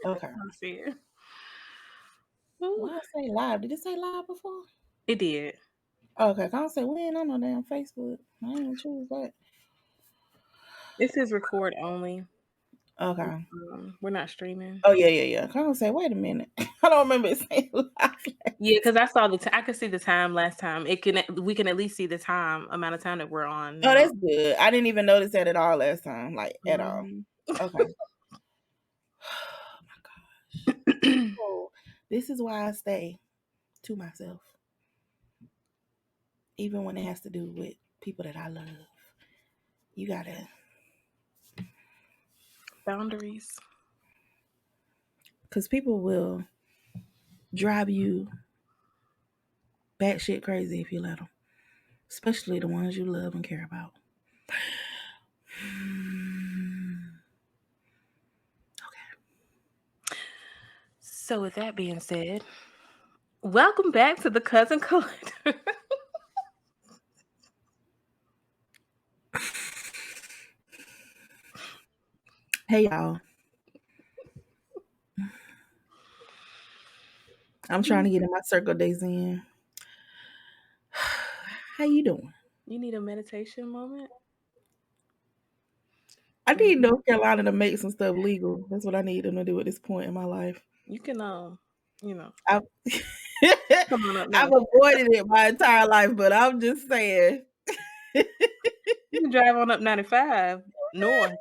Okay. I see it. Why I say live? Did it say live before? It did. Okay, I don't say we ain't on no damn Facebook. I ain't gonna choose that. It says record only. Okay. We're not streaming. Oh yeah. I don't say. Wait a minute. I don't remember it saying live. Yeah, because I saw I could see the time last time. We can at least see the amount of time that we're on Oh, now. that's good. I didn't even notice that at all last time. Like at all. Mhm. Okay. Oh my gosh. So this is why I stay to myself, even when it has to do with people that I love. You gotta, Boundaries. because people will drive you batshit crazy if you let them, especially the ones you love and care about. Okay. So with that being said, welcome back to the Cousin Collector. Hey y'all. I'm trying to get in my circle days in. How you doing? You need a meditation moment? I need North Carolina to make some stuff legal. That's what I need them to do at this point in my life. You can come I've, on up I've now. avoided it my entire life, but I'm just saying, You can drive on up 95 north.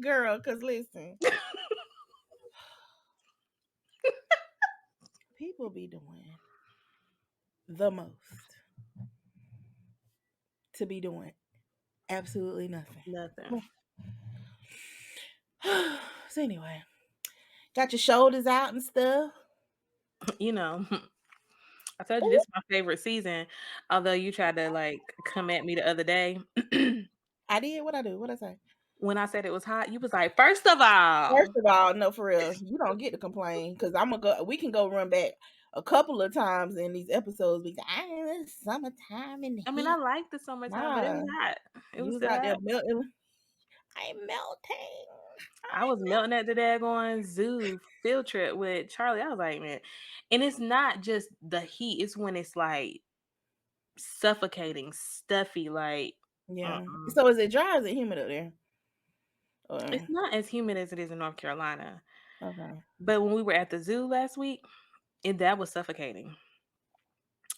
girl, because listen, people be doing the most to be doing absolutely nothing. Nothing. So anyway, got your shoulders out and stuff. You know, I told you this is my favorite season. Although you tried to like come at me the other day. I did what I do. What I say? When I said it was hot, you was like, first of all. First of all, no, for real, you don't get to complain because I'm gonna go. We can go run back a couple of times in these episodes because it's summertime and the I mean, I heat. like the summertime, but it Nah, was hot. It you was was still out there hot. melting. I'm melting. I was melting at the daggone zoo field trip with Charlie. I was like, man. And it's not just the heat, it's when it's like suffocating, stuffy, like Yeah. uh-uh. So is it dry or is it humid up there? It's not as humid as it is in North Carolina. Okay. But when we were at the zoo last week, that was suffocating.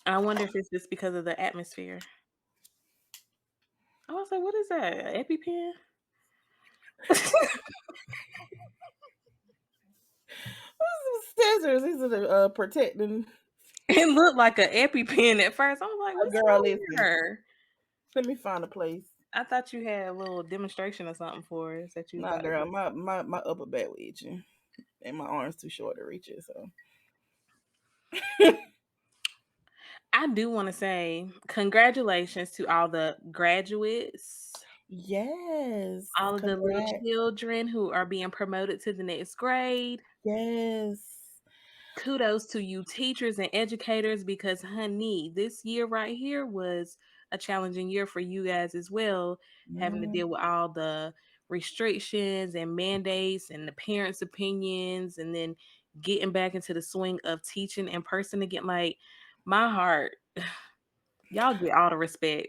I wonder if it's just because of the atmosphere. I was like, what is that? An EpiPen? Scissors. These are the protecting. It looked like an EpiPen at first. I was like, what's Girl, wrong listen. here? Let me find a place. I thought you had a little demonstration or something for us that you was Nah, about to girl, do. my upper back was itching, and my arms too short to reach it. So I do want to say congratulations to all the graduates, yes, all of the little congrats. children who are being promoted to the next grade. Yes. Kudos to you teachers and educators because honey, this year right here was a challenging year for you guys as well, having to Mm, deal with all the restrictions and mandates and the parents' opinions and then getting back into the swing of teaching in person again. Like my heart, y'all get all the respect.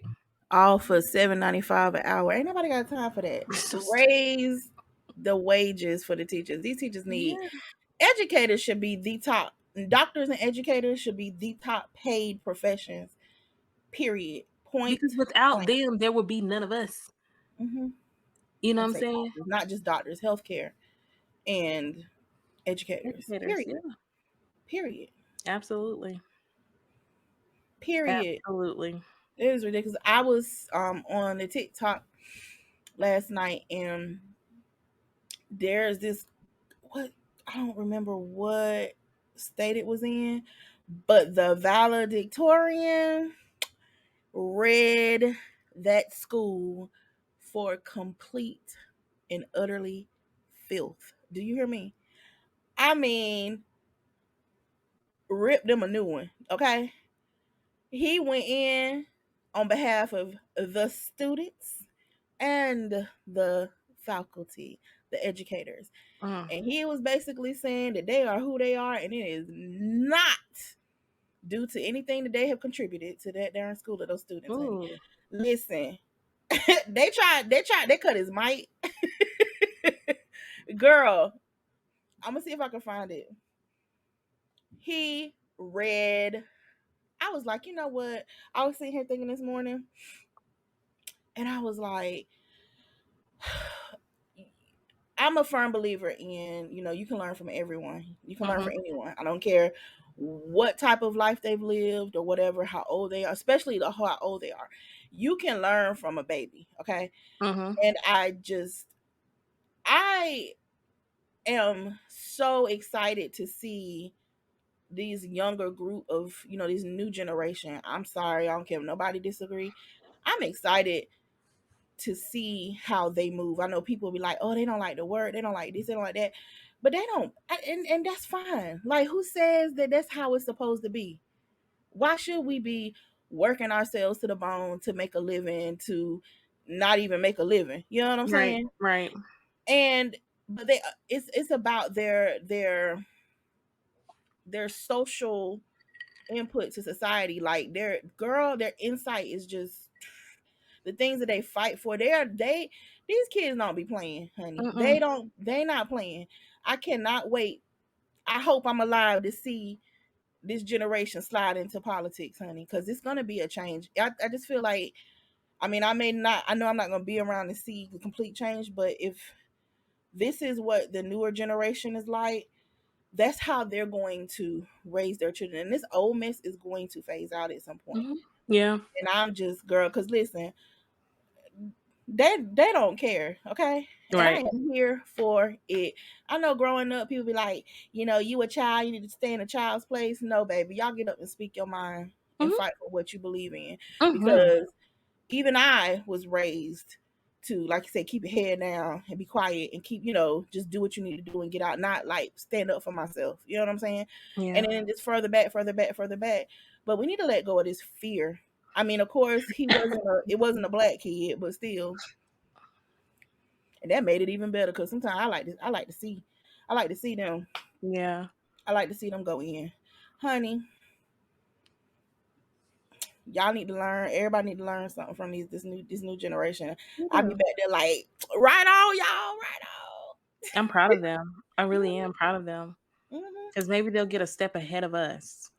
all for $7.95 an hour. Ain't nobody got time for that. So Raise the wages for the teachers. These teachers need yeah, educators should be the top. Doctors and educators should be the top paid professions. Period. Point because without blank. them, there would be none of us. Mm-hmm. You know I what I'm say saying? doctors, not just doctors, healthcare and educators. Educators, Period. yeah, Period. absolutely, Period. absolutely. It is ridiculous. I was on the TikTok last night and there's this what I don't remember what state it was in, but the valedictorian read that school for complete and utterly filth. Do you hear me? I mean, rip them a new one, okay? He went in on behalf of the students and the faculty. the educators. Mm. And he was basically saying that they are who they are, and it is not due to anything that they have contributed to that darn school of those students, honey. Ooh. Listen, they cut his mic. Girl, I'm gonna see if I can find it. He read. I was like, you know what? I was sitting here thinking this morning, and I was like, I'm a firm believer in, you can learn from everyone. You can learn Mhm. from anyone. I don't care what type of life they've lived or whatever, how old they are, especially how old they are. You can learn from a baby, okay? Mhm. And I am so excited to see these younger group of, this new generation. I'm sorry, I don't care if nobody disagree. I'm excited to see how they move. I know people be like, "Oh, they don't like the word, they don't like this, they don't like that," but they don't, and that's fine. Like, who says that that's how it's supposed to be? Why should we be working ourselves to the bone to make a living to not even make a living? You know what I'm Right. saying? Right. And but it's about their social input to society. Like, their insight is just the things that they fight for. These kids don't be playing, honey. Mm-mm. They not playing. I cannot wait. I hope I'm alive to see this generation slide into politics, honey, because it's gonna be a change. I just feel like, I know I'm not gonna be around to see the complete change, but if this is what the newer generation is like, that's how they're going to raise their children. And this old mess is going to phase out at some point. Mhm. Yeah. And I'm just, girl, because listen, they don't care, okay? And I Right. am here for it. I know growing up, people be like, you a child, you need to stay in a child's place. No, baby, y'all get up and speak your mind and Mhm. fight for what you believe in. Mhm. Because even I was raised to, like you said, keep your head down and be quiet and keep, just do what you need to do and get out, not like stand up for myself. You know what I'm saying? Yeah. And then just further back, further back, further back. But we need to let go of this fear. Of course, it wasn't a black kid, but still, and that made it even better because sometimes I like to see them. Yeah. I like to see them go in, honey. Y'all need to learn. Everybody need to learn something from this new generation. I be Yeah. back there like, right on, y'all, right I'm proud of them. I really am proud of them on. Hmm. because maybe they'll get a step ahead of us.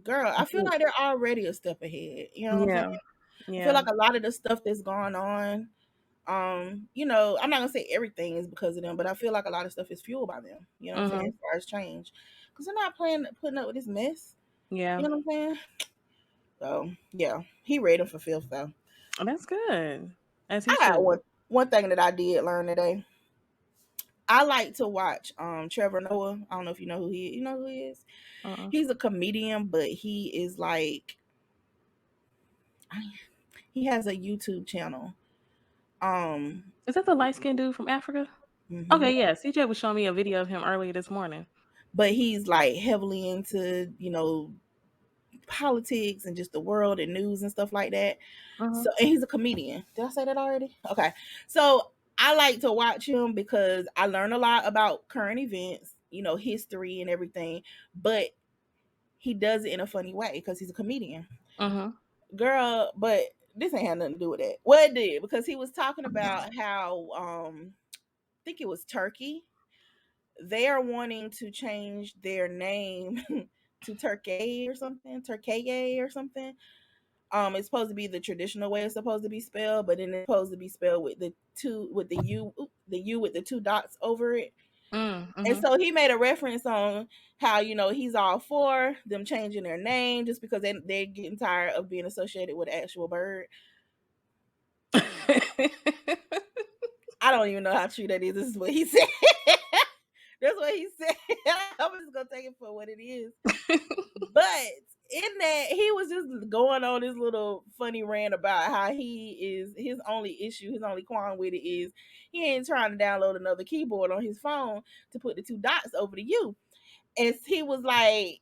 Girl, I I feel think. like they're already a step ahead. You know what I'm saying? Yeah. I feel Yeah. like a lot of the stuff that's going on, I'm not gonna say everything is because of them, but I feel like a lot of stuff is fueled by them. You know what I'm saying? As Mhm. far as change, because they're not putting up with this mess. You Yeah. know what I'm saying? So yeah, he rated him for fifth though. Oh, that's good. As he I got should. one thing that I did learn today. I like to watch Trevor Noah. I don't know if you know who he is. You know who he is? Uh-uh. He's a comedian, but he is like, he has a YouTube channel. Um Is that the light skinned dude from Africa? mhm. Okay, yeah. CJ was showing me a video of him earlier this morning. But he's like heavily into, politics and just the world and news and stuff like that. Mhm. So, and he's a comedian. Did I say that already? Okay. So I like to watch him because I learn a lot about current events, history and everything. But he does it in a funny way because he's a comedian. Mhm. Girl, but this ain't had nothing to do with that. Well, it did, because he was talking about how I think it was Turkey. They are wanting to change their name to Turkey or something, Turkey or something. It's supposed to be the traditional way it's supposed to be spelled, but then it's supposed to be spelled with the U with the two dots over it. Mm, And mhm. so he made a reference on how, he's all for them changing their name just because they're getting tired of being associated with an actual bird. I don't even know how true that is. This is what he said. That's what he said. I'm just gonna take it for what it is. But in that, he was just going on this little funny rant about how his only issue, his only qualm with it is he ain't trying to download another keyboard on his phone to put the two dots over the U. And he was like,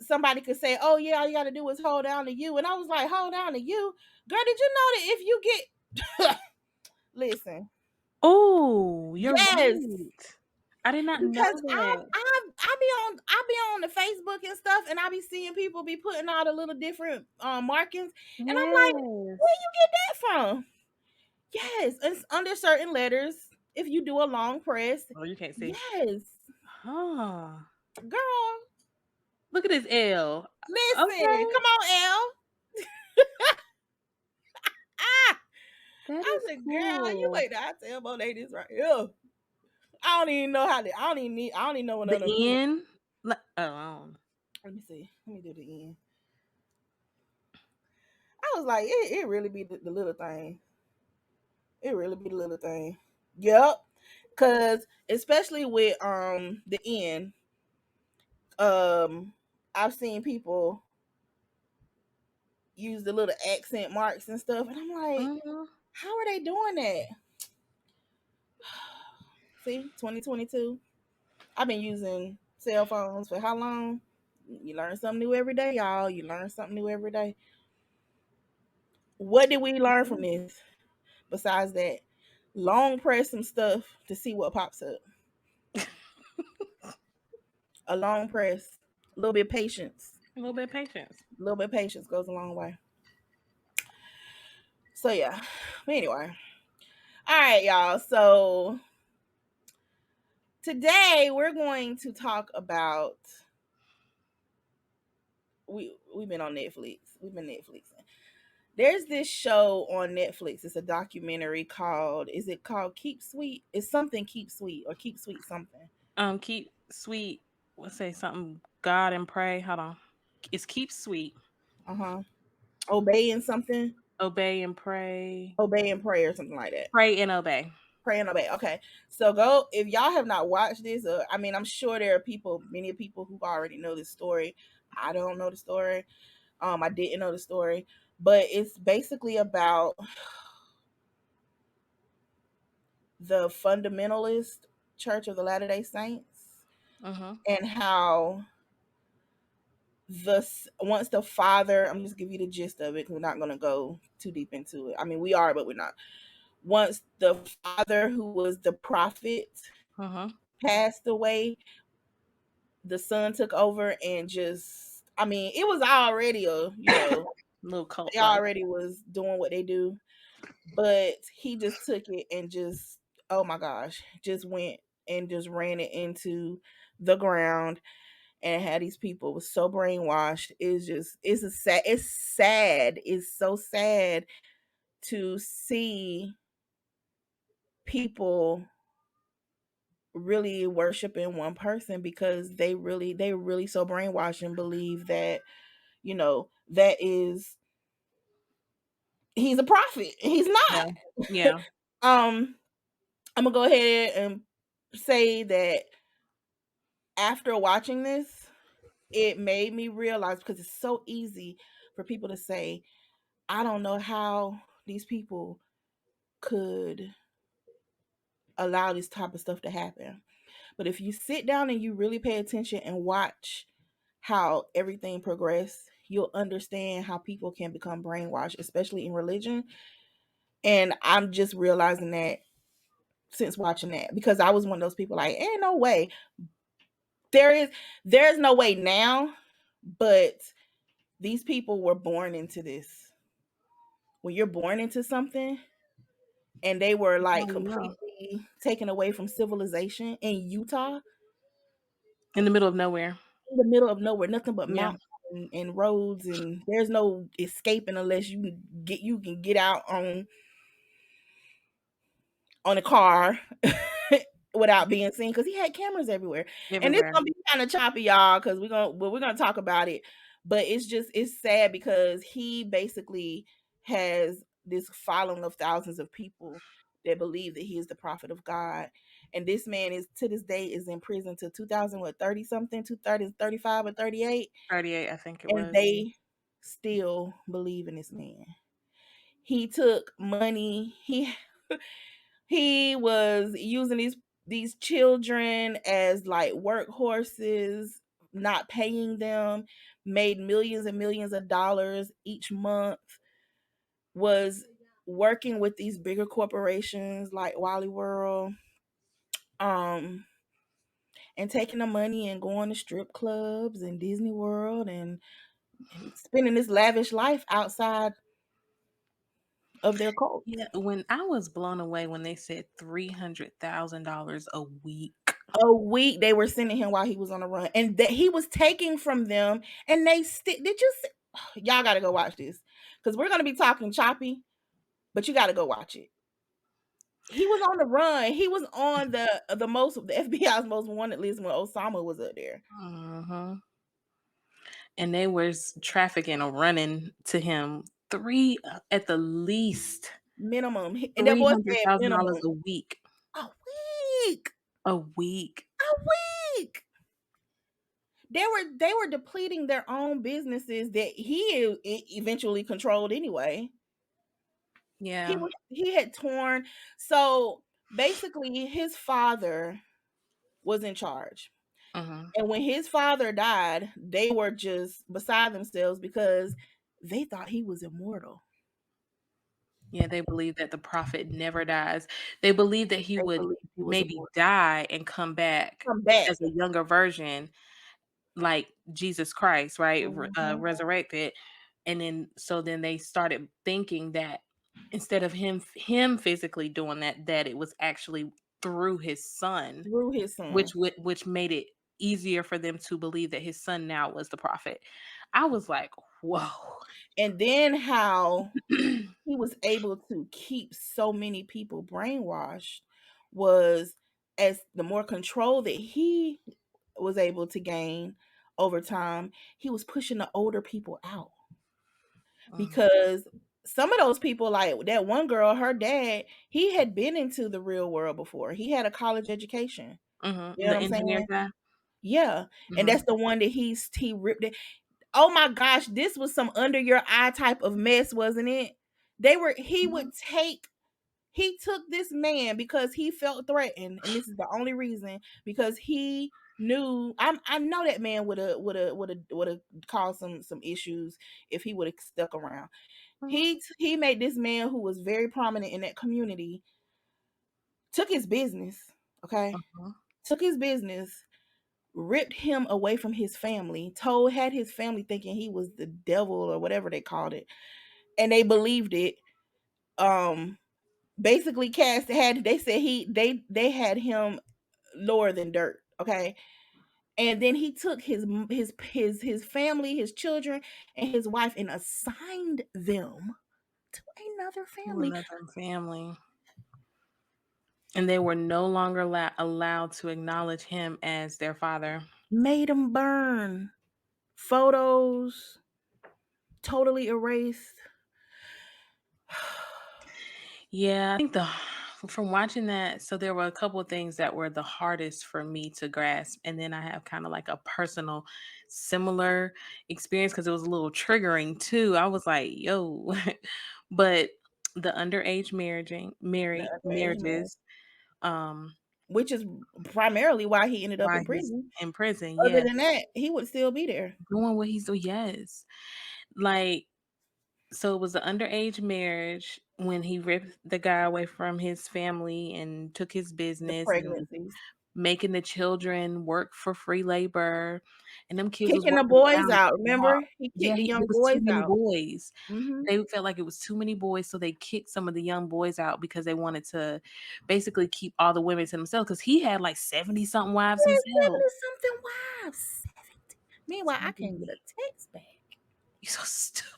somebody could say, "Oh yeah, all you gotta do is hold down the U," and I was like, "Hold down the U, girl? Did you know that if you get listen?" Oh, you're Yes, right. I did not know because that. I be on the Facebook and stuff, and I be seeing people be putting all the little different markings, and I'm like, where Yes. you get that from? Yes, it's under certain letters. If you do a long press, Oh, you can't see. yes, Huh. girl. Look at this L. Listen, Okay. come on, L. Ah, That I is said, girl, you cool. wait. I tell Monay this right here. I don't even know how to. I don't even know what The none of them mean. N. Oh, I don't. Let me see. Let me do the end. I was like, it really be the little thing. It really be the little thing. Yep. Cause especially with the end, um, I've seen people use the little accent marks and stuff, and I'm like, Mhm. how are they doing that? See, 2022. I've been using cell phones for how long? You learn something new every day, y'all. You learn something new every day. What did we learn from this? Besides that, long press some stuff to see what pops up. A long press, a little bit of patience. A little bit of patience. A little bit of patience goes a long way. So yeah. But anyway. All right, y'all. So today we're going to talk about we've been on Netflix. We've been Netflixing. There's this show on Netflix. It's a documentary called, is it called Keep Sweet? It's something Keep Sweet or Keep Sweet something. Keep sweet. Let's say something. God and pray. Hold on. It's keep sweet. Uh-huh. Obey and something. Obey and pray. Obey and pray or something like that. Pray and obey. Pray and obey. Okay. So go, if y'all have not watched this, I mean, I'm sure there are people, many people who already know this story. I don't know the story. I didn't know the story, but it's basically about the fundamentalist Church of the Latter-day Saints Mhm. and how the once the father, I'm just give you the gist of it because we're not going to go too deep into it. I mean, we are, but we're not. Once the father, who was the prophet, Mhm. passed away, the son took over and just, I mean, it was already Little cult they like. already was doing what they do, but he just took it and just, oh my gosh, just went and just ran it into the ground and had these people was so brainwashed. It's just, it's so sad to see people really worshiping one person because they really so brainwashed and believe that, that is, he's a prophet. He's Yeah. not. Yeah. um I'm gonna go ahead and say that after watching this, it made me realize, because it's so easy for people to say, I don't know how these people could allow this type of stuff to happen. But if you sit down and you really pay attention and watch how everything progressed, you'll understand how people can become brainwashed, especially in religion. And I'm just realizing that since watching that, because I was one of those people like, ain't no way. There's no way now, but these people were born into this. When you're born into something and they were That's like all you know. completely taken away from civilization in Utah, In the middle of nowhere. in the middle of nowhere, nothing but Yeah. mountains and roads, and there's no escaping unless you can get out on a car without being seen, because he had cameras everywhere. And it's Everywhere. gonna be kind of choppy, y'all, because we're gonna talk about it. But it's sad because he basically has this following of thousands of people that believe that he is the prophet of God. And this man is, to this day, is in prison till 2000, what, 30 something, 230, 35 or 38. 38, I think it And was. they still believe in this man. He took money. He was using these children as like workhorses, not paying them, made millions and millions of dollars each month, was working with these bigger corporations like Wally World, um, and taking the money and going to strip clubs and Disney World and spending this lavish life outside of their cult. Yeah, when I was blown away when they said $300,000 a week. A week they were sending him while he was on the run, and that he was taking from them, and they did you see? Y'all got to go watch this because we're gonna be talking choppy, but you got to go watch it. He was on the run. He was on the FBI's most wanted list when Osama was up there. Mhm. And they was trafficking or running to him 3 at the least Minimum. And that boy said $300,000 minimum. a week. A week. A week. A week. They were depleting their own businesses that eventually controlled anyway. Yeah. He had torn. So basically his father was in charge. Mhm. And when his father died, they were just beside themselves because they thought he was immortal. Yeah, they believe that the prophet never dies. They believe that he They would believed he was maybe immortal. die and come back Come back. as a younger version, like Jesus Christ, right? Mhm. Resurrected. And then so then they started thinking that instead of him physically doing that, that it was actually through his son, Through his son. which made it easier for them to believe that his son now was the prophet. I was like, "Whoa." And then how he was able to keep so many people brainwashed was as the more control that he was able to gain over time, he was pushing the older people out Mm, because some of those people, like that one girl, her dad, he had been into the real world before. He had a college education. mhm. You know The what I'm engineer saying? guy? Yeah. And Mhm. that's the one that he ripped it. Oh my gosh, this was some under your eye type of mess, wasn't it? They were he Mhm. would take he took this man because he felt threatened, and this is the only reason because he knew I know that man would have caused some issues if he would have stuck around. Mhm. He made this man who was very prominent in that community took his business, okay? Mhm. Took his business, ripped him away from his family, told had his family thinking he was the devil or whatever they called it, and they believed it. Um Basically cast had they said they had him lower than dirt, okay? And then he took his family, his children, and his wife and assigned them to another To family. another family. And they were no longer allowed to acknowledge him as their father. Made them burn photos, totally erased. Yeah, I think the from watching that, so there were a couple of things that were the hardest for me to grasp, and then I have kind of like a personal similar experience because it was a little triggering too. I was like, "Yo," but the underage The underage man, marriages, um, which is primarily why he ended up while in he's prison. in prison, Other yeah, than that, he would still be there. doing what he's doing, yes, like so it was an underage marriage when he ripped the guy away from his family and took his The business and was pregnancies. making the children work for free labor, and them kids was Kicking the working boys around the out, clock. remember? He Yeah, kicked the there young was too boys many out. boys. Mhm. They felt like it was too many boys, so they kicked some of the young boys out because they wanted to basically keep all the women to themselves. Because he had, like, 70 something wives He had himself. 70 something wives. 70. Meanwhile, I can't get 70. a text back. You so stupid.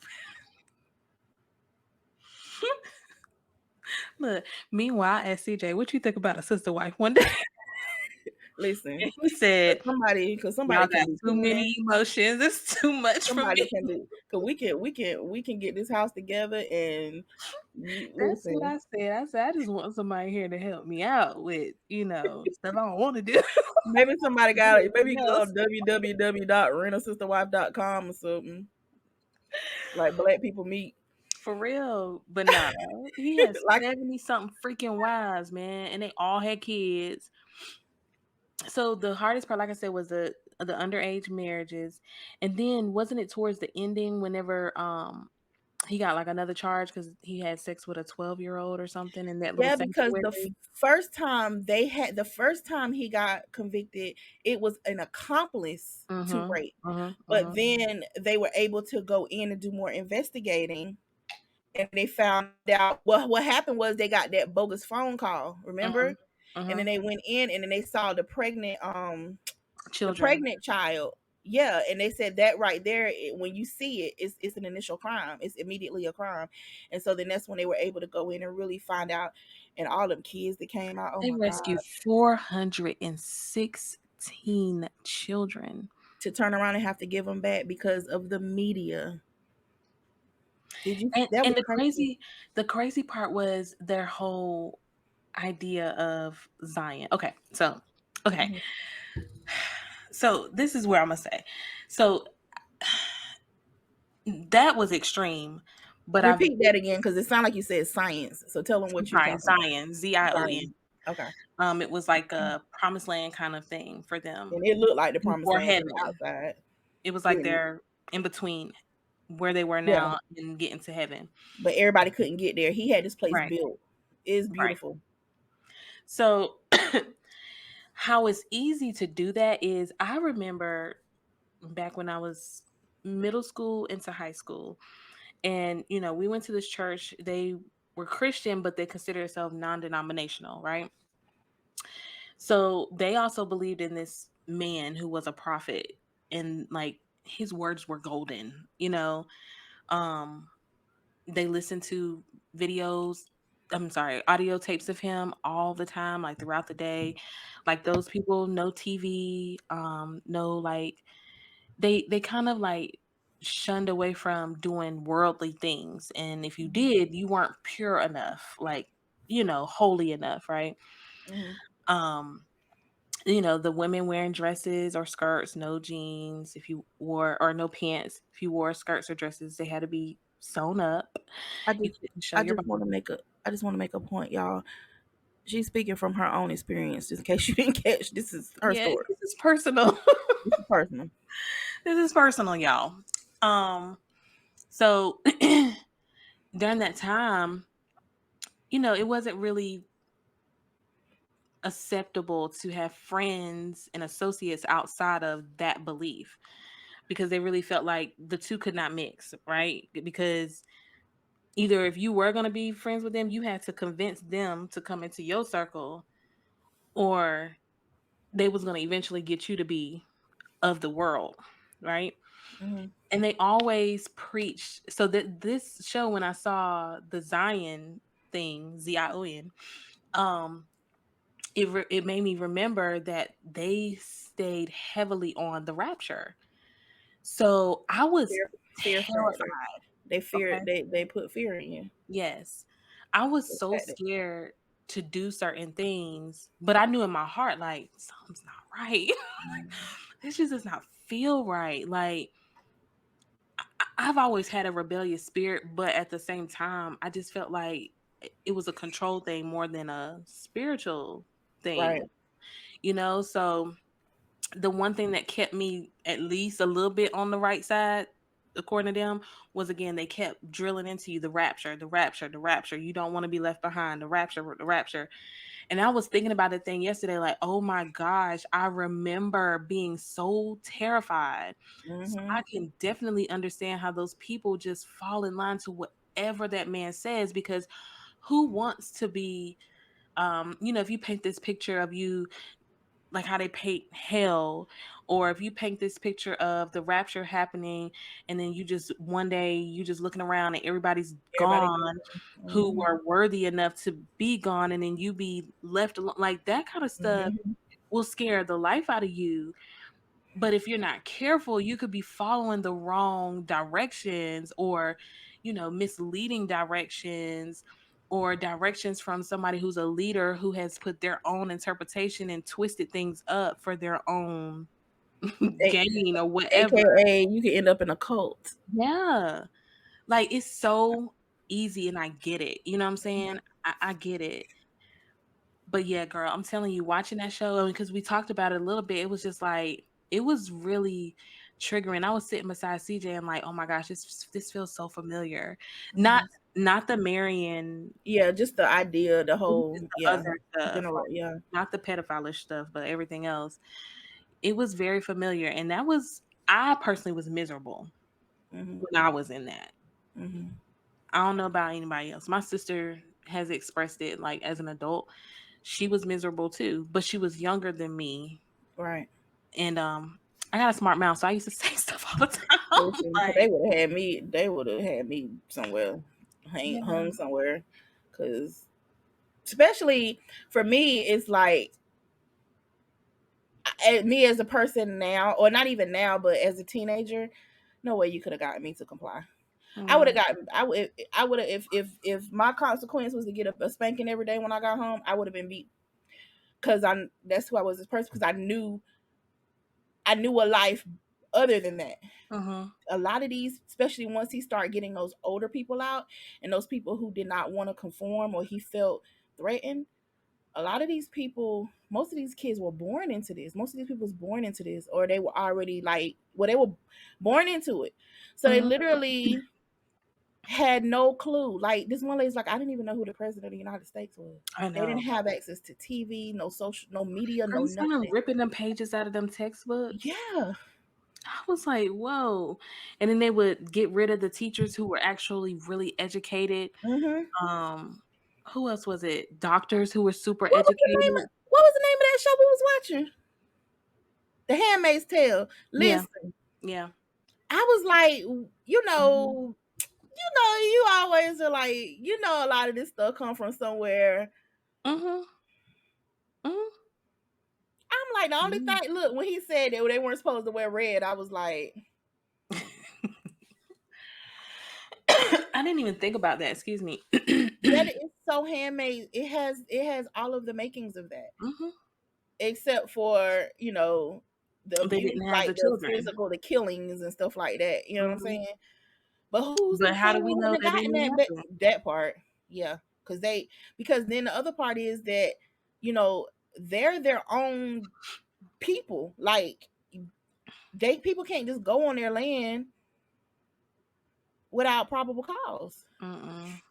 Look, meanwhile, I asked CJ, "What you think about a sister wife?" One day, and Listen, he said, cause "Y'all somebody got can be too cleaning. many emotions. It's too much for Somebody me." can do, cause we can get this house together and you That's what listen. I said. I said, "I just want somebody here to help me out with, stuff I don't wanna do." Maybe somebody Do got it. Maybe you everything can go else. on www.renasisterwife.com or something. Like black people meet. For real. But nah, he had Like 70 something freaking wives, man, and they all had kids. So the hardest part, like I said, was the underage marriages, and then wasn't it towards the ending whenever, he got like another charge because he had sex with a 12-year-old or something in that little Yeah, because sanctuary. the first time he got convicted, it was an accomplice to Mhm. rape. Mhm. But Mhm. then they were able to go in and do more investigating, and they found out what happened was they got that bogus phone call, remember? Mhm. And then Mhm. they went in and then they saw the Children. pregnant child. Yeah, and they said that right there, when you see it, it's an initial crime. It's immediately a crime, and so then that's when they were able to go in and really find out. And all them kids that came out, oh They my god, rescued 416 children. to turn around and have to give them back because of the media. Did you? And That and was crazy. the crazy part was their whole idea of Zion. Okay. Mhm. So this is where I'm gonna say. So that was extreme, but I've Repeat that again because it sounded like you said science. So tell them what you're sorry, talking about. Zion, Zion. Zion. Okay. It was like a promised land kind of thing for them And it looked like the promised before land from the heaven. outside. It was like Period. they're in between where they were Yeah. now and getting to heaven. But everybody couldn't get there. He had this place Right, built. It's right. beautiful. So how it's easy to do that is I remember back when I was middle school into high school, and we went to this church. They were Christian, but they consider themselves non-denominational, right? So they also believed in this man who was a prophet, and like his words were golden. Um they listened to videos, I'm sorry, audio tapes of him all the time, like throughout the day. Like those people, no TV, no, like they kind of like shunned away from doing worldly things. And if you did, you weren't pure enough, like, holy enough, right? Hmm. Um, the women wearing dresses or skirts, no jeans if you wore, or no pants. If you wore skirts or dresses, they had to be sewn up. I You just couldn't show I your just body. want to make a I just want to make a point, y'all. She's speaking from her own experience, just in case you didn't catch. This is her Yeah, story. this is personal. This is personal. This is personal, y'all. Um, so during that time, it wasn't really acceptable to have friends and associates outside of that belief, because they really felt like the two could not mix, right? Because either if you were going to be friends with them, you had to convince them to come into your circle, or they was going to eventually get you to be of the world, right? Hmm. And they always preached. So that this show, when I saw the Zion thing, Zion, um, it made me remember that they stayed heavily on the rapture. So I was Fear terrified. factor. They fear. Okay. They put fear in you. Yes. I was The so fact that- scared to do certain things, but I knew in my heart, like, something's not right. This just does not feel right. Like, I've always had a rebellious spirit, but at the same time, I just felt like it was a control thing more than a spiritual Right. thing, So the one thing that kept me at least a little bit on the right side, according to them, was, again, they kept drilling into you the rapture, the rapture, the rapture. You don't want to be left behind, the rapture, the rapture. And I was thinking about the thing yesterday, like, oh my gosh, I remember being so terrified. So Hmm. I can definitely understand how those people just fall in line to whatever that man says, because who wants to be, if you paint this picture of you, like how they paint hell, or if you paint this picture of the rapture happening, and then you just one day you just looking around and everybody's Everybody gone go. who were worthy enough to be gone, and then you be left alone, like that kind of stuff Hmm. will scare the life out of you. But if you're not careful, you could be following the wrong directions, or, misleading directions, or directions from somebody who's a leader who has put their own interpretation and twisted things up for their own gain or whatever. AKA, you can end up in a cult. Yeah. Like, it's so easy, and I get it. You know what I'm saying? I get it. But yeah, girl, I'm telling you, watching that show, because we talked about it a little bit, it was just like, it was really triggering. I was sitting beside CJ and like, oh my gosh, this feels so familiar. Not Mhm. not the Marion, Yeah, just the idea, the just whole, the yeah, other stuff, general, like yeah. not the pedophile stuff, but everything else. It was very familiar, and that was I personally was miserable Mhm. when I was in that. Mhm. I don't know about anybody else. My sister has expressed it like as an adult. She was miserable too, but she was younger than me. Right. And I got a smart mouth, so I used to say stuff all the time. Listen, 'cause Like, they would have had me somewhere, yeah. hung somewhere, because especially for me, it's like me as a person now, or not even now, but as a teenager, no way you could have gotten me to comply. I would Yeah. have gotten, I would have, if my consequence was to get a spanking every day when I got home, I would have been beat, because that's who I was as a person, because I knew a life other than that. Mhm. A lot of these, especially once he started getting those older people out and those people who did not want to conform or he felt threatened, a lot of these people, most of these kids were born into this. Most of these people was born into this, or they were already like, well, they were born into it. So they Mhm. literally had no clue. Like this one lady's like, I didn't even know who the president of the United States was. I They didn't know. have access to TV, no social, no media, Girl, no you saw them nothing. ripping them pages out of them textbooks. Yeah. I was like, "Whoa." And then they would get rid of the teachers who were actually really educated. Mm-hmm. Um, who else was it? Doctors who were super educated. What was the name of that show we was watching? The Handmaid's Tale. Yeah, Listen, yeah. I was like, Mhm, you always are like, a lot of this stuff come from somewhere. mhm, mhm. I'm like, the only Mm. thing, look, when he said that they weren't supposed to wear red, I was like, I didn't even think about that, excuse me. that is so handmade. It has all of the makings of that, Mhm. except for, the They abuse, didn't have like the the children. physical, the killings and stuff like that. You know what I'm Mhm. saying? But who's to But say how they do we wouldn't know have that gotten didn't that? But happen? that part, yeah, because then the other part is that you know they're their own people. Like they people can't just go on their land without probable cause. Mm-mm.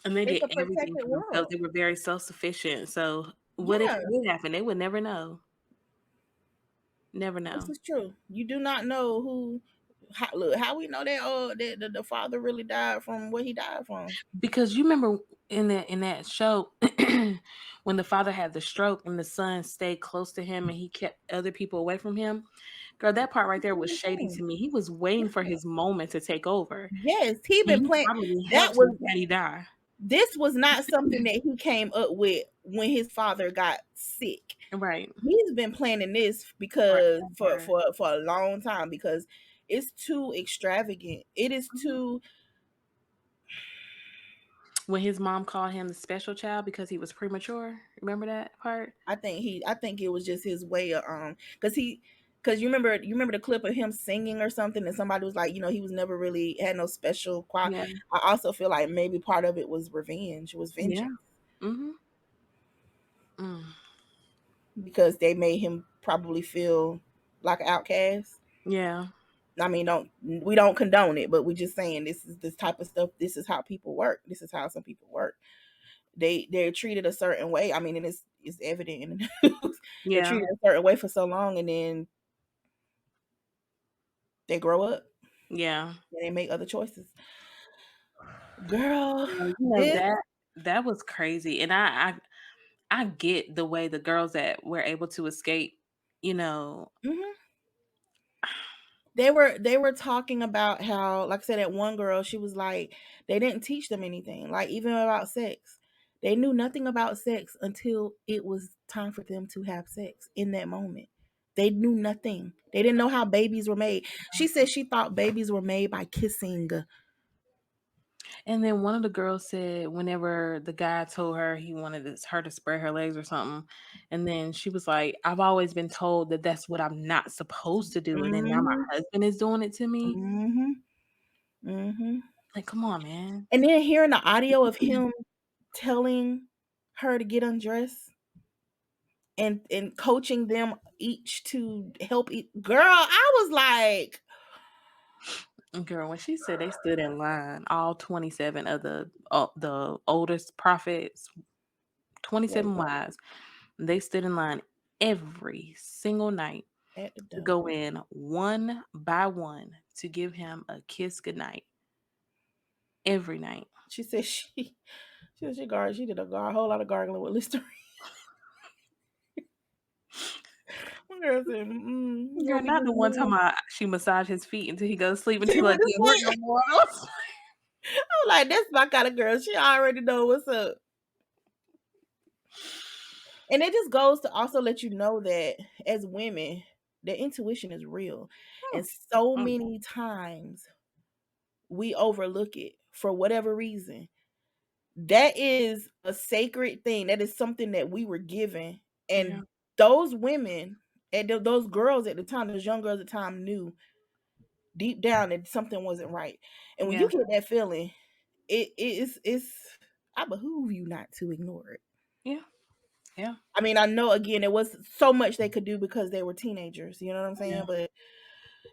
And they It's did a everything protected for themselves. world. They were very self-sufficient. So what if Yeah, it did happen? They would never know. Never this know. is true. You do not know look, how we know that the father really died from what he died from. Because you remember in that show when the father had the stroke and the son stayed close to him and he kept other people away from him. Girl, that part right there was shady to me. He was waiting for his moment to take over. Yes, he And been he playing. probably That helped his was daddy die. this was not something that he came up with when his father got sick. Right. He's been planning this because for Forever. for for a long time, because it's too extravagant. It is Mhm. too. When his mom called him the special child because he was premature. Remember that part? I think it was just his way of because you remember the clip of him singing or something, and somebody was like, he was never really had no special quality. Yeah. I also feel like maybe part of it was revenge, was Yeah. vengeance, Mhm. Mm. because they made him probably feel like an outcast. Yeah. I mean, we don't condone it, but we're just saying this is this type of stuff. This is how people work. This is how some people work. They're treated a certain way. I mean, and it's evident in the news. They're Yeah. treated a certain way for so long, and then they grow up Yeah. and they make other choices. Girl, Girl, this. that was crazy, and I get the way the girls that were able to escape, you know. Mhm. They were talking about how, like I said, that one girl, she was like, they didn't teach them anything, like even about sex. They knew nothing about sex until it was time for them to have sex in that moment. They knew nothing. They didn't know how babies were made. She said she thought babies were made by kissing. And then one of the girls said whenever the guy told her he wanted her to spread her legs or something, and then she was like, "I've always been told that that's what I'm not supposed to do, and then now my Mhm. husband is doing it to me." Mhm. Mhm. Like, come on, man. And then hearing the audio of him telling her to get undressed and coaching them each to help each girl. I was like, Girl, when she said they stood in line, all 27 of the oldest prophets, yeah, 27 wives, they stood in line every single night at the to door. go in one by one to give him a kiss goodnight every night. She said she did a whole lot of gargling with Listerine. My girl said, Girl, girl, be not good the one time man. she massaged his feet until he goes to sleep She until went like to can't work no sleep. more. I'm like, that's my kind of girl. She already know what's up. And it just goes to also let you know that as women, their intuition is real. And so Mm, many times we overlook it for whatever reason. That is a sacred thing. That is something that we were given. yeah, And those women and those girls at the time, those young girls at the time knew deep down that something wasn't right. And when yeah, you get that feeling, it's I behoove you not to ignore it. yeah, yeah, I mean, I know again there was so much they could do because they were teenagers, you know what I'm yeah, saying? But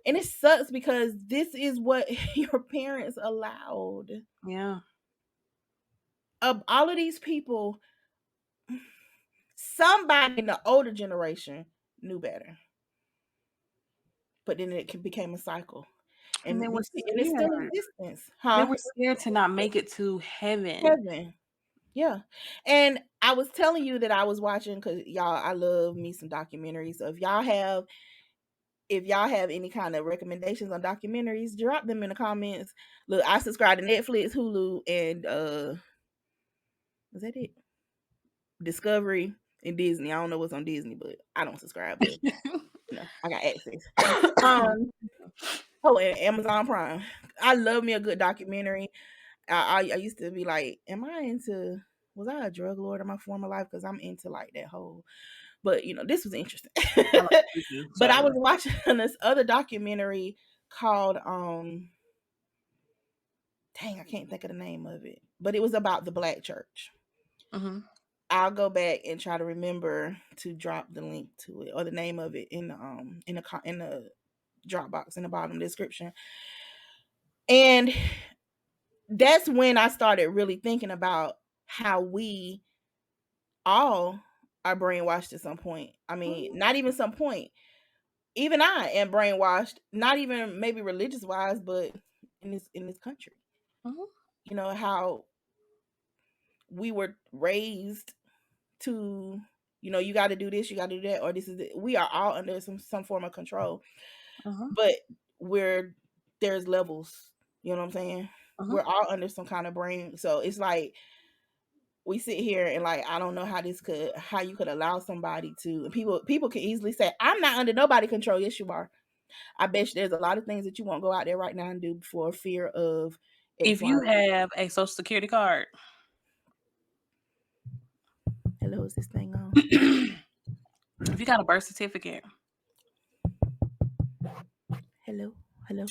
and it sucks because this is what your parents allowed. yeah. Of all of these people, somebody in the older generation knew better. But then became a cycle. And And they were and it's still in scared. existence. They Huh? were scared to not make it to heaven. Heaven. Yeah. And I was telling you that I was watching because y'all, I love me some documentaries. So if y'all have any kind of recommendations on documentaries, drop them in the comments. Look, I subscribe to Netflix, Hulu, and is that it? Discovery and Disney. I don't know what's on Disney, but I don't subscribe, but I got access. Um oh, and Amazon Prime. I love me a good documentary. I used to be like, am I into was I a drug lord in my former life? Because I'm into like that whole but this was interesting. I like freaky, But I was so watching this other documentary called dang, I can't think of the name of it, but it was about the black church. mhm, I'll go back and try to remember to drop the link to it or the name of it in the Dropbox in the bottom description. And that's when I started really thinking about how we all are brainwashed at some point. I mean, mhm, not even some point. Even I am brainwashed, not even maybe religious wise, but in this country. mhm, How we were raised to, you got to do this, you got to do that, or this is it. We are all under some form of control, mhm, but we're there's levels. You know what I'm saying? mhm, We're all under some kind of brain. So it's like we sit here and like I don't know how you could allow somebody to and people can easily say I'm not under nobody control. Yes, you are. I bet you there's a lot of things that you won't go out there right now and do for fear of X, if Y, you or Z. have a Social Security card, Hello, is this thing on? if you got a birth certificate, Hello, hello.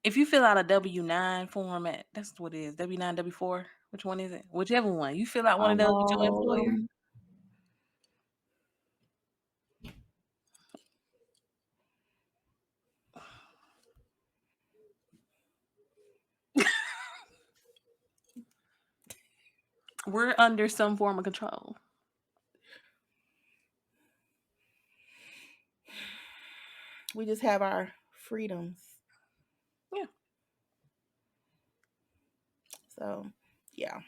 if you fill out a W-9 format, that's what it is, W-9, W-4, which one is it? Whichever one. You fill out one of those with your employer, Um, we're under some form of control. we just have our freedoms. Yeah. So, yeah,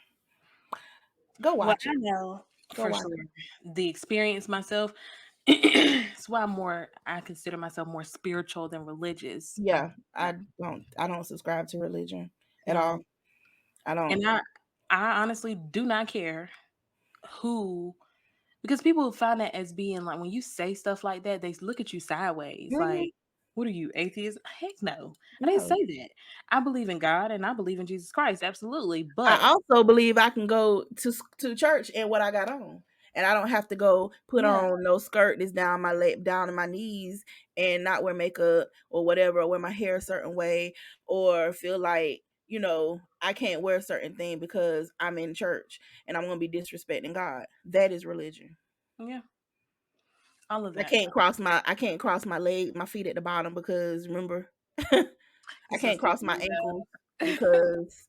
go Well, watch I it. know Go for watch sure it. the experience myself. It's why I consider myself more spiritual than religious. Yeah, I don't subscribe to religion at No. all. I don't. And I honestly do not care who because people find that as being like when you say stuff like that, they look at you sideways. Mhm. Like, what are you, atheist? Heck no. I didn't No. say that. I believe in God and I believe in Jesus Christ, absolutely. But I also believe I can go to church in what I got on, and I don't have to go put yeah, on no skirt that's down my leg, down to my knees, and not wear makeup or whatever, or wear my hair a certain way, or feel like I can't wear a certain thing because I'm in church and I'm gonna be disrespecting God. That is religion. yeah. all of I that. can't cross my leg, my feet at the bottom because remember, I It's so can't cross my stupid. ankles because,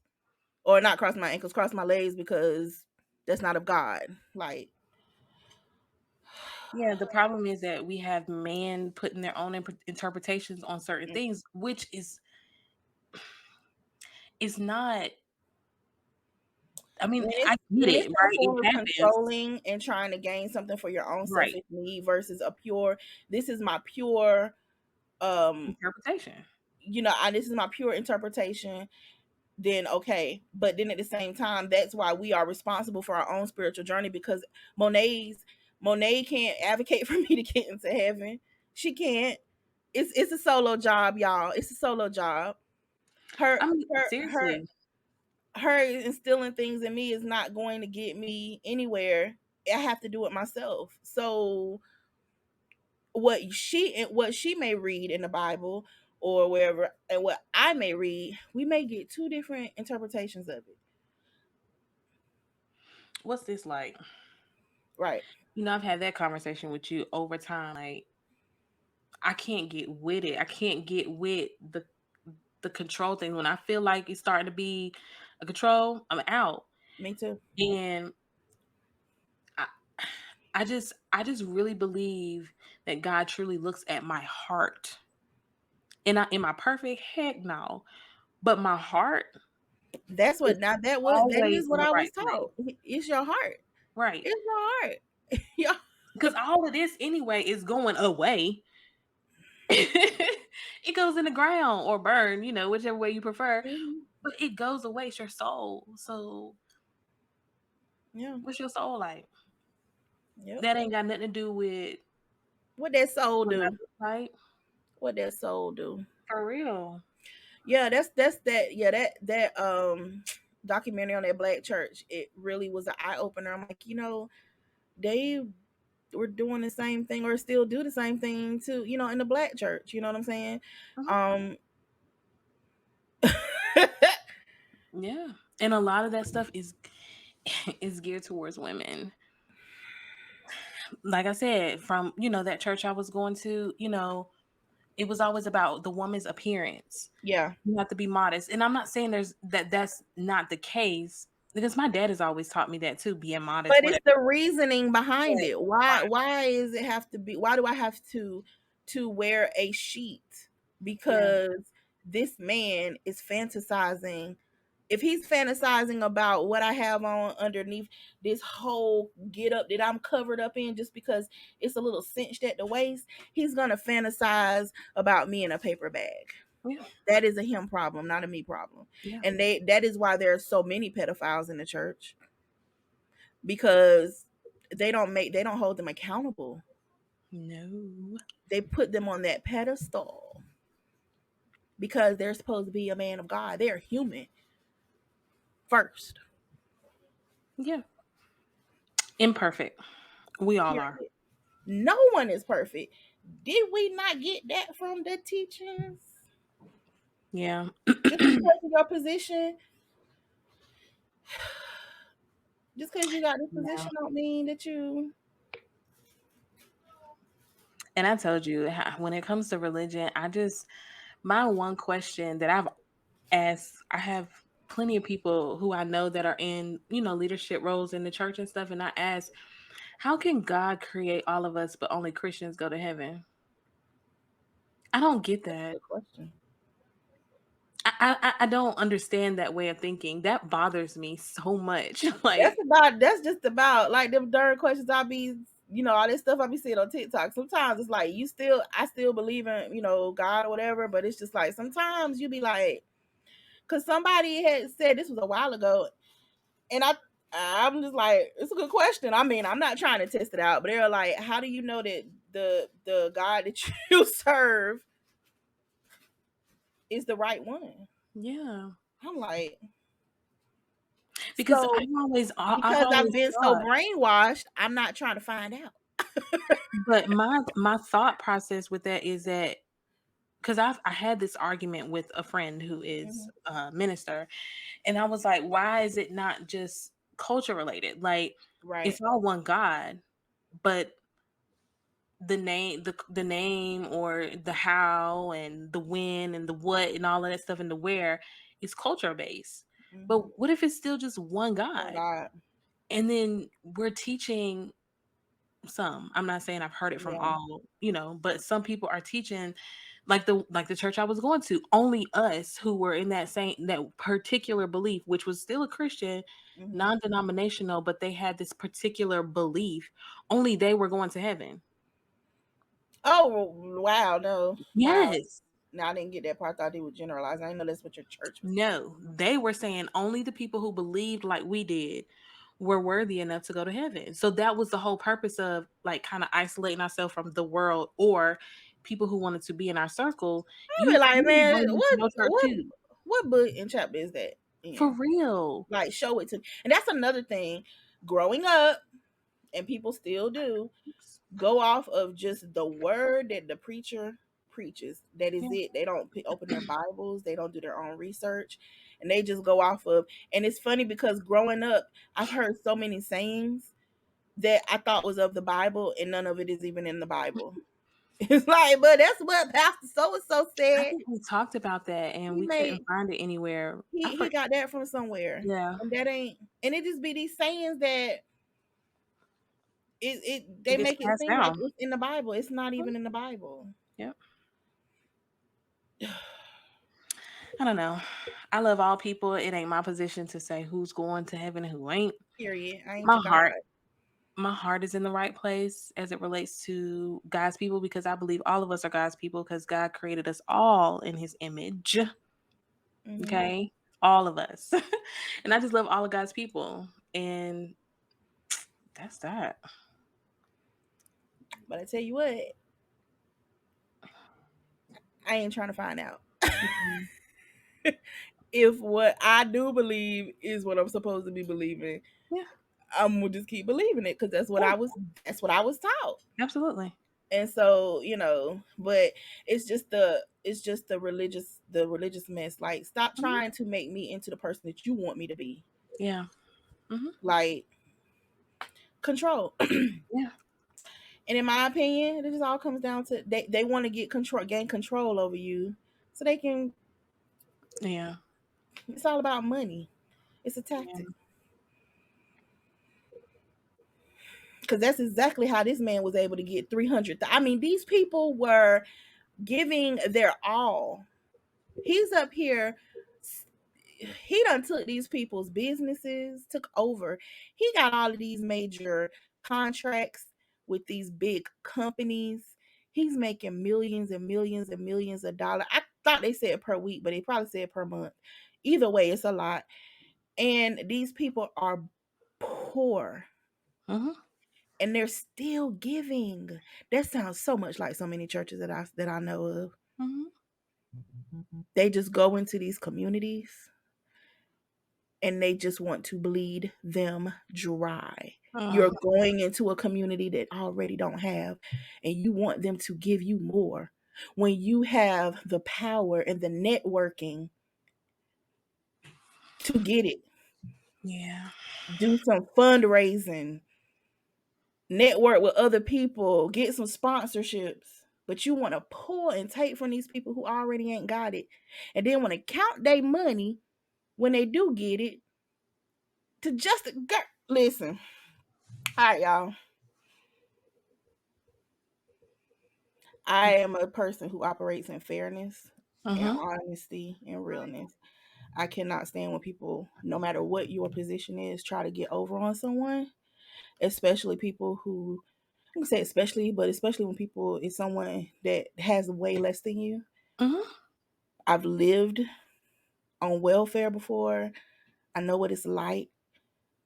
or not cross my ankles, cross my legs because that's not of God. Like, Yeah, the problem is that we have man putting their own interpretations on certain mm, things, which is not. I mean, I get when it, it's some right? It form of happens, controlling and trying to gain something for your own right? selfish need versus a pure, this is my pure, um, Interpretation. this is my pure interpretation, then okay. But then at the same time, that's why we are responsible for our own spiritual journey because Monet's Monet can't advocate for me to get into heaven. She can't. It's a solo job, y'all. It's a solo job. Her I mean, her her seriously, her instilling things in me is not going to get me anywhere. I have to do it myself. So what she may read in the Bible or wherever and what I may read, we may get two different interpretations of it. what's this like? Right. I've had that conversation with you over time. Like, I can't get with it. I can't get with the control thing. When I feel like it's starting to be a control, I'm out. Me too. And I, I just really believe that God truly looks at my heart. And I am I perfect? Heck no. But my heart That's is what now that always is in what the I was right place. taught. It's your heart. Right. It's your heart. Yeah. Because all of this anyway is going away. It goes in the ground or burn, whichever way you prefer. Mhm. But it goes away. It's your soul. So Yeah. what's your soul like? Yep. That ain't got nothing to do with What that soul what I do? look like. What that soul do? For real. Yeah, that's that. Yeah, that documentary on that black church. It really was an eye opener. I'm like, they were doing the same thing or still do the same thing too. In the black church. You know what I'm saying? Mhm. Um. Yeah. And a lot of that stuff is is geared towards women. Like I said, from, that church I was going to, it was always about the woman's appearance. Yeah. You have to be modest. And I'm not saying that's not the case because my dad has always taught me that too, being modest, But it's whatever. the reasoning behind But it. right, Why is it have to be why do I have to wear a sheet? yeah, Because this man is fantasizing. If he's fantasizing about what I have on underneath this whole get up that I'm covered up in just because it's a little cinched at the waist, he's gonna fantasize about me in a paper bag. yeah, That is a him problem, not a me problem. yeah. And that is why there are so many pedophiles in the church because they don't hold them accountable. No. They put them on that pedestal because they're supposed to be a man of God. They're human first. Yeah. Imperfect. We all are. Period. No one is perfect. Did we not get that from the teachings? Yeah. Just because of your position, just because you got this Yeah. position, don't mean that you. And I told you, when it comes to religion, my one question that I've asked, I have plenty of people who I know that are in, leadership roles in the church and stuff. And I ask, how can God create all of us, but only Christians go to heaven? I don't get That's a that. good question. I don't understand that way of thinking. That bothers me so much. That's Like, about. That's just about like them darn questions. I be. All this stuff I be seeing on TikTok. Sometimes it's like I still believe in God or whatever, but it's just like sometimes you be like, because somebody had said this was a while ago, and I'm just like, it's a good question. I mean, I'm not trying to test it out, but they're like, how do you know that the God that you serve is the right one? yeah, I'm like, because so I've because I've always been so thought, brainwashed, I'm not trying to find out. but my thought process with that is that because I had this argument with a friend who is Mhm. a minister, and I was like, why is it not just culture related? Like, it's Right. all one God, but the name or the how and the when and the what and all of that stuff and the where is culture based. Mm-hmm. But what if it's still just one Oh God? God. And then we're teaching some. I'm not saying I've heard it from Yeah. all, but some people are teaching like the church I was going to, only us who were in that particular belief, which was still a Christian, Mm-hmm. non-denominational, but they had this particular belief. Only they were going to heaven. Oh wow, no. Wow. Yes. No, I didn't get that part. I thought they would generalize. I didn't know that's what your church was saying. No, they were saying only the people who believed like we did were worthy enough to go to heaven. So that was the whole purpose of like kind of isolating ourselves from the world or people who wanted to be in our circle. I You be like, you man, invite them to your church too. what book and chapter is that For in? real. Like, show it to me. And that's another thing. Growing up, and people still do, go off of just the word that the preacher preaches. That is Yeah. it. They don't open their Bibles. They don't do their own research, and they just go off of. And it's funny because growing up, I've heard so many sayings that I thought was of the Bible, and none of it is even in the Bible. It's like, but that's what Pastor so and so I said. think we talked about that and He we couldn't made find it anywhere. he got that from somewhere, Yeah. and that ain't. And it just be these sayings that It they gets make it passed seem like down. it's in the Bible. It's not even in the Bible. Yep. I don't know. I love all people. It ain't my position to say who's going to heaven and who ain't. Period. I ain't My your God. heart my heart is in the right place as it relates to God's people because I believe all of us are God's people because God created us all in his image. Hmm. Okay? All of us. And I just love all of God's people. And that's that. But I tell you what, I ain't trying to find out Mhm. if what I do believe is what I'm supposed to be believing. Yeah. I'm gonna just keep believing it because that's what Yeah. I was. That's what I was taught. Absolutely. And so but it's just the religious mess. Like, stop Mhm. trying to make me into the person that you want me to be. Yeah. Hmm. Like, control. Yeah. And in my opinion, it just all comes down to they want to gain control over you so they can. Yeah. It's all about money. It's a tactic. Yeah. Because that's exactly how this man was able to get 300. I mean, these people were giving their all. He's up here. He done took these people's businesses, took over. He got all of these major contracts with these big companies. He's making millions and millions and millions of dollars. I thought they said per week, but they probably said per month. Either way, it's a lot. And these people are poor, Hmm. and they're still giving. That sounds so much like so many churches that I know of. Hmm. They just go into these communities and they just want to bleed them dry. You're Uh, going into a community that already don't have, and you want them to give you more. When you have the power and the networking to get it, yeah. do some fundraising, network with other people, get some sponsorships. But you want to pull and take from these people who already ain't got it, and then want to count their money when they do get it to just listen. All right, y'all. I am a person who operates in fairness and Hmm. honesty and realness. I cannot stand when people, no matter what your position is, try to get over on someone, especially people who, I can say especially, but especially when people is someone that has way less than you. Hmm. I've lived on welfare before. I know what it's like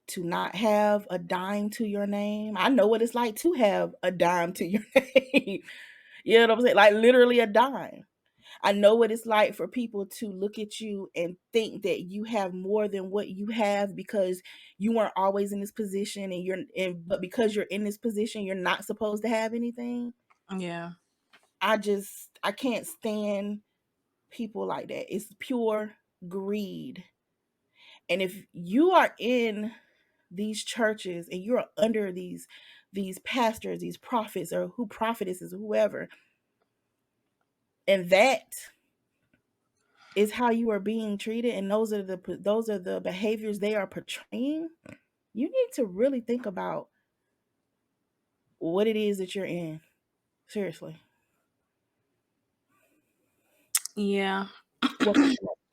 to not have a dime to your name. I know what it's like to have a dime to your name. You know what I'm saying? Like, literally a dime. I know what it's like for people to look at you and think that you have more than what you have because you weren't always in this position, but because you're in this position, you're not supposed to have anything. Yeah. I can't stand people like that. It's pure greed. And if you are in these churches and you're under these these pastors, these prophets, or who prophetesses, whoever, and that is how you are being treated, and those are the behaviors they are portraying, you need to really think about what it is that you're in. Seriously. Yeah. Well,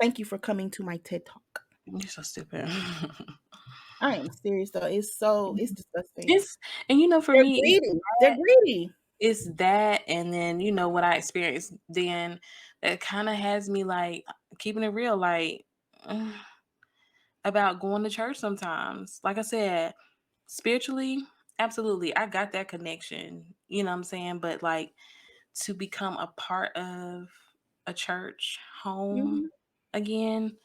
thank you for coming to my TED Talk. You're so stupid. I am serious though. It's disgusting. It's and for They're me, greedy. They're greedy. it's that, and then what I experienced then that kind of has me like keeping it real, like about going to church sometimes. Like I said, spiritually, absolutely, I got that connection. You know what I'm saying? But like to become a part of a church home Hmm. again,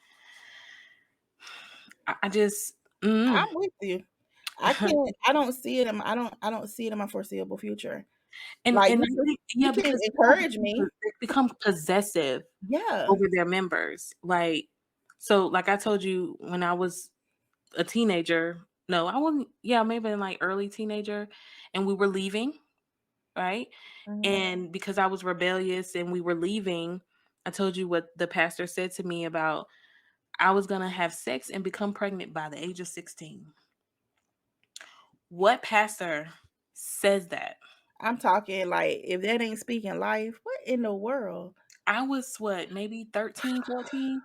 I just mm. I'm with you. I can't. I don't see it. I don't see it in my foreseeable future. Like And I you think, you yeah, can because people encourage me. become possessive Yeah. over their members. Like, so, like I told you, when I was a teenager, no, I wasn't, yeah, maybe in like early teenager, and we were leaving, right? Mhm. And because I was rebellious and we were leaving, I told you what the pastor said to me about I was going to have sex and become pregnant by the age of 16. What pastor says that? I'm talking like if that ain't speaking life, what in the world? I was what, maybe 13, 14?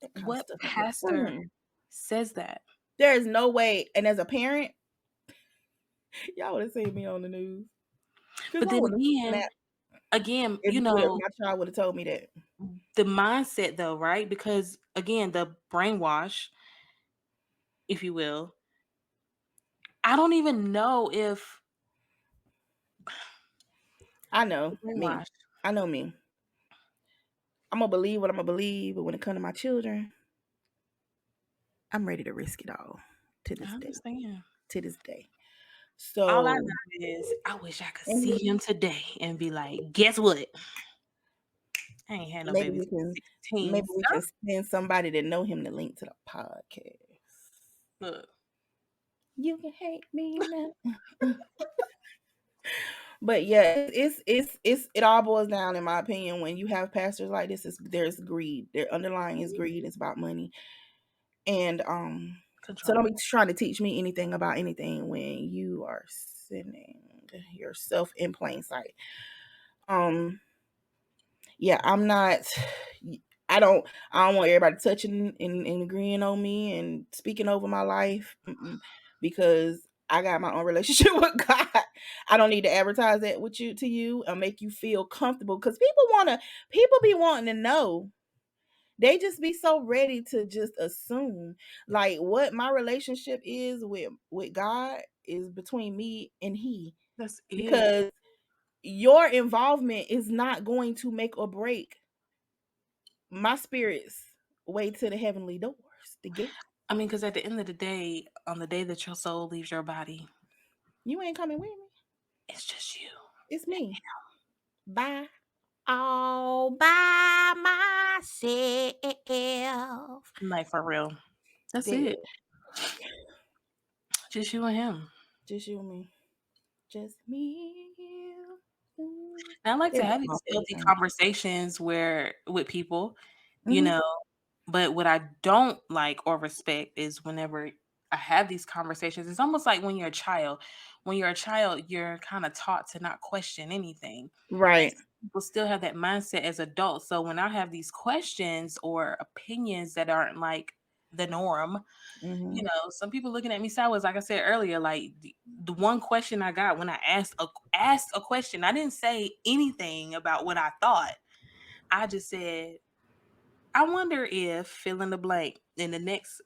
That kind of What stuff make me pastor scream. says that? There is no way. And as a parent, y'all would have seen me on the news because But I then would have again, snapped again, if my child would have told me that. the mindset though, right? Because again, the brainwash, if you will, I don't even know if I know me. brainwash. I know me. I'm gonna believe what I'm gonna believe, but when it comes to my children, I'm ready to risk it all to I this day. understand. To this day. All I So know is I wish I could and see him today and be like, guess what? I ain't had no maybe babies we at can 16. maybe we can So send somebody to know him the link to the podcast. look, You can hate me now. But yeah, it all boils down, in my opinion, when you have pastors like this, is there's greed. Their underlying is greed. It's about money. And so don't control. be trying to teach me anything about anything when you are sending yourself in plain sight. Um yeah, I'm not. I don't want everybody touching and agreeing on me and speaking over my life. Because I got my own relationship with God. I don't need to advertise that with you to you or make you feel comfortable, because people be wanting to know. They just be so ready to just assume like what my relationship is with God is between me and he, That's it. because your involvement is not going to make or break my spirit's way to the heavenly doors, the gate. I mean, because at the end of the day, on the day that your soul leaves your body, You ain't coming with me. it's just you. It's me. Bye. All by myself. Like for real. That's Dead. it. Just you and him. Just you and me. Just me and you. Ooh. And I like to It's have my these favorite healthy thing. conversations where with people, you Hmm. know, but what I don't like or respect is whenever I have these conversations, it's almost like when you're a child. When you're a child, you're kind of taught to not question anything. And Right. some people still have that mindset as adults. So when I have these questions or opinions that aren't like the norm, Hmm. some people looking at me sideways, like I said earlier, like the one question I got when I asked a question, I didn't say anything about what I thought. I just said, I wonder if fill in the blank. And the next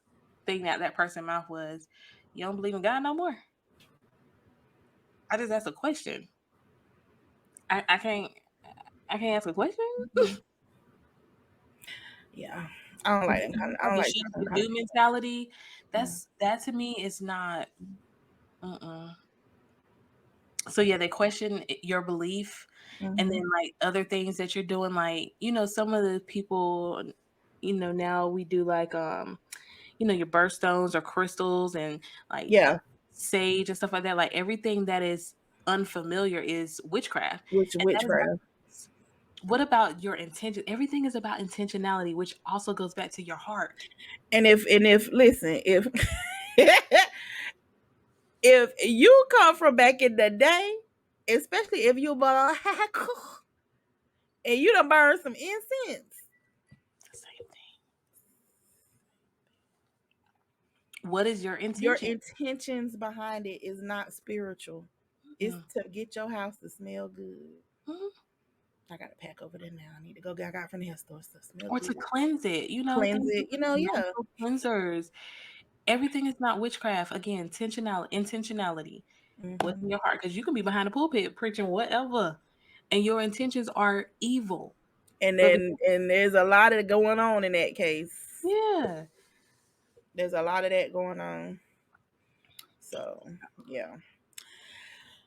thing that that person mouth was, you don't believe in God no more. I just asked a question. I can't ask a question. Yeah. I don't like that kind of. I don't The like should that you kind of do mentality. people. That to me is not. Mm-mm. So yeah, they question your belief, and then Hmm. like other things that you're doing, like some of the people, now we do like your birthstones or crystals and like Yeah. sage and stuff like that. Like everything that is unfamiliar is witchcraft, which and that is not. witchcraft. What about your intention? Everything is about intentionality, which also goes back to your heart. And if listen, if if you come from back in the day, especially if you burn and you done burn some incense, It's the same thing. What is your your intention? intentions behind it is not spiritual. It's Mm. to get your house to smell good. Mhm. I gotta pack over there now. I need to go get I got from the hair store stuff. Smell Or to good. cleanse it, Cleanse things it. like Yeah. mental cleansers. Everything is not witchcraft. Again, intentionality. What's in Hmm. your heart? Because you can be behind the pulpit preaching whatever, and your intentions are evil. And But then and there's a lot of going on in that case. yeah, There's a lot of that going on. So yeah.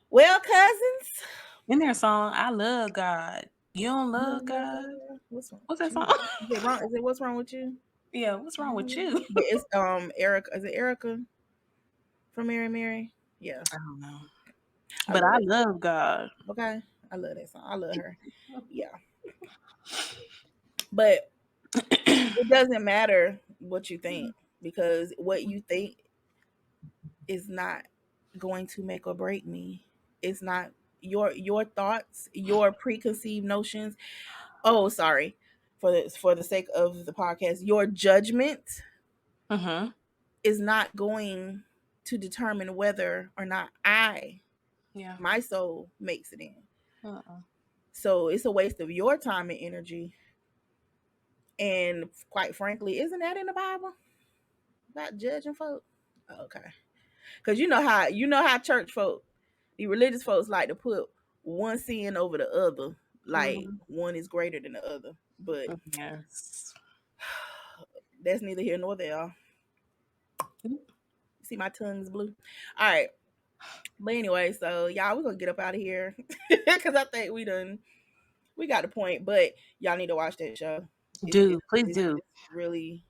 Well, cousins. in their song, I love God. You don't You love don't love God? God? What's wrong What's with that you? song? Is it wrong? Is it what's wrong with you? Yeah, what's wrong with you? Yeah, it's Erica. Is it Erica from Mary Mary? Yeah, I don't know. I But love I that. love God. Okay, I love that song. I love her. Yeah, but it doesn't matter what you think because what you think is not going to make or break me. It's not your thoughts, your preconceived notions. Oh, sorry. For the sake of the podcast, your judgment Mhm. is not going to determine whether or not Yeah. my soul makes it in. Uh-uh. So it's a waste of your time and energy. And quite frankly, isn't that in the Bible about judging folk? Okay, because you know how church folk, the religious folks like to put one sin over the other, like Mhm. one is greater than the other. But Yes. that's neither here nor there. Mm. See, my tongue's blue. All right, but anyway, so y'all, we're gonna get up out of here because I think we got the point. But y'all need to watch that show. It's it's Do please it's, do. it's really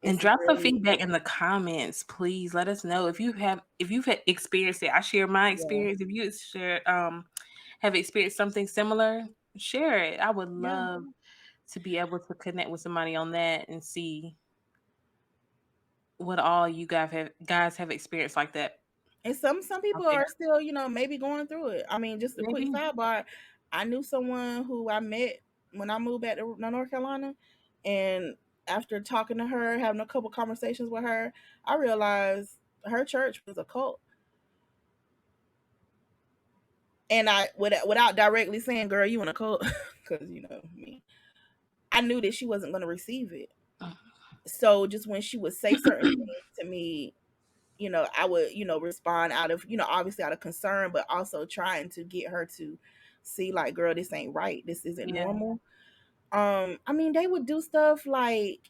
And it's drop some really feedback in the comments, please. Let us know if you've had experienced it. I share my yeah experience. If you have experienced something similar, share it. I would yeah. love to be able to connect with somebody on that and see what all you guys have experienced like that. And some Out people there. are still, maybe going through it. I mean, just a quick Maybe. sidebar. I knew someone who I met when I moved back to North Carolina, and after talking to her, having a couple conversations with her, I realized her church was a cult. And I, without directly saying, "Girl, you in a cult," because me, I knew that she wasn't going to receive it. So just when she would say certain things to me, I would, respond out of, obviously out of concern, but also trying to get her to see, like, girl, this ain't right. This isn't Yeah. normal. I mean, they would do stuff like,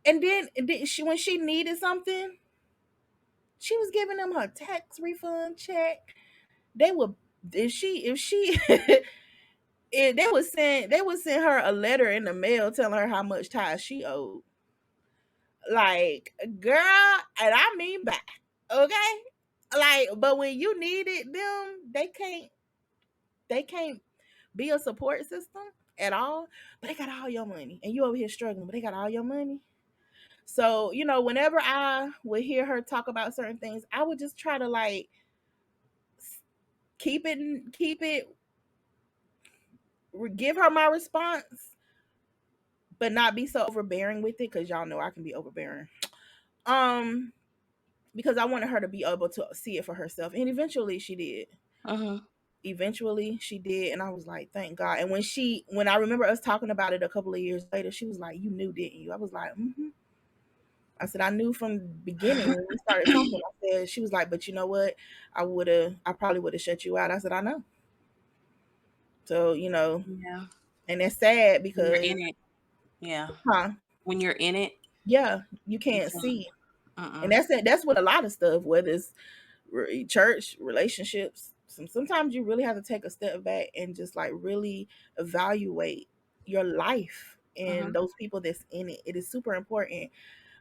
and then she, when she needed something, she was giving them her tax refund check. They would, if she they would send her a letter in the mail telling her how much tithe she owed. Like, girl, and I mean back. Okay? Like, but when you needed them, they can't be a support system at all. But they got all your money. And you over here struggling, but they got all your money. So, whenever I would hear her talk about certain things, I would just try to like keep it, give her my response, but not be so overbearing with it, because y'all know I can be overbearing. Um, because I wanted her to be able to see it for herself. And eventually she did. Mhm. Eventually she did, and I was like, thank God. And when I remember us talking about it a couple of years later, she was like, you knew, didn't you? I was like, mm-hmm. I said, I knew from the beginning when we started talking. I said, she was like, but you know what? I probably would have shut you out. I said, I know. So, Yeah. and it's sad When you're because, in it. Yeah. huh? When you're in it, Yeah, you you can't can't. see. And Uh-uh. that's it. That's what a lot of stuff, whether it's church, relationships, sometimes you really have to take a step back and just like really evaluate your life and Mhm. those people that's in it. It is super important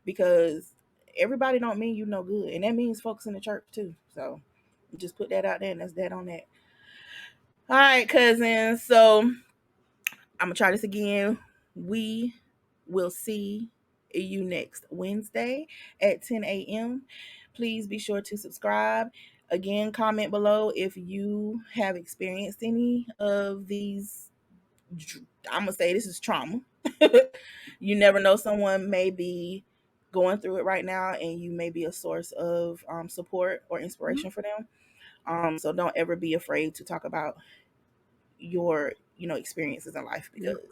because everybody don't mean you no good, and that means folks in the church too. So Just put that out there, and that's that on that. All right, cousins. So I'm gonna try this again. We will see you next Wednesday at 10 a.m. Please be sure to subscribe. Again, comment below if you have experienced any of these. I'm gonna say this is trauma. You never know, someone may be going through it right now, and you may be a source of support or Mhm. inspiration for them. So don't ever be afraid to talk about your experiences in life, Yeah. because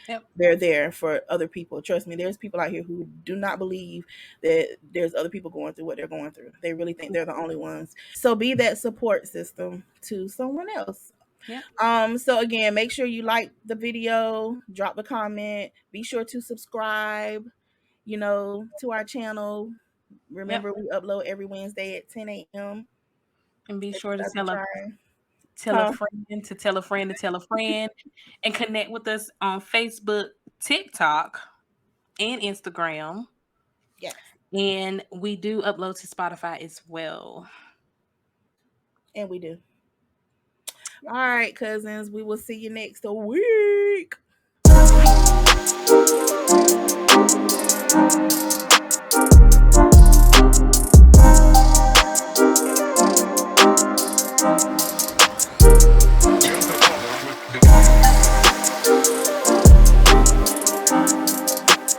Yep. they're there for other people. Trust me, there's people out here who do not believe that there's other people going through what they're going through. They really think they're the only ones. So be that support system to someone else. Yep. So again, make sure you like the video, drop a comment, be sure to subscribe, to our channel. Yep. Remember, we upload every Wednesday at 10 a.m. And be If sure you to guys are trying. tell a Huh? friend to tell a friend to tell a friend, and connect with us on Facebook, TikTok, and Instagram. Yes. And we do upload to Spotify as well. And we do. Yep. All right, cousins. We will see you next week.